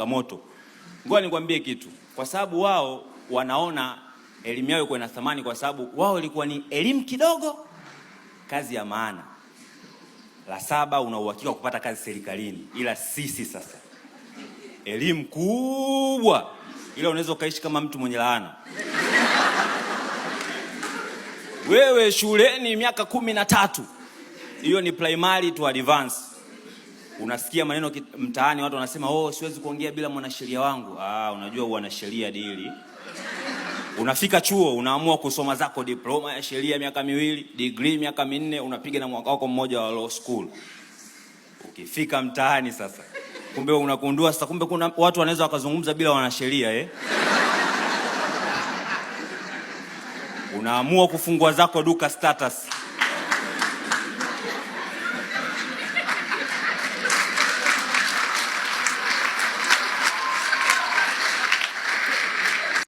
changamoto. Ngoja nikwambie kitu. Kwa sababu wao wanaona elimu yao iko ina thamani kwa sababu wao ilikuwa ni elimu kidogo, kazi ya maana. La 7 una uhakika kupata kazi serikalini. Ila sisi sasa elimu kubwa, ila unaweza kaishi kama mtu mwenye laana. Wewe shuleni miaka 13. Hiyo ni primary to advance. Unasikia maneno mtaani watu wanasema, "Oh, siwezi kuongea bila mwanasheria wangu." Unajua wanasheria dili. Unafika chuo, unaamua kusoma zako diploma ya sheria miaka 2, degree miaka 4, unapiga na mwaka wako mmoja wa law school. Ukifika mtaani sasa, kumbe unagundua sasa kumbe kuna watu wanaweza wakazungumza bila wanasheria Unaamua kufungua zako duka status.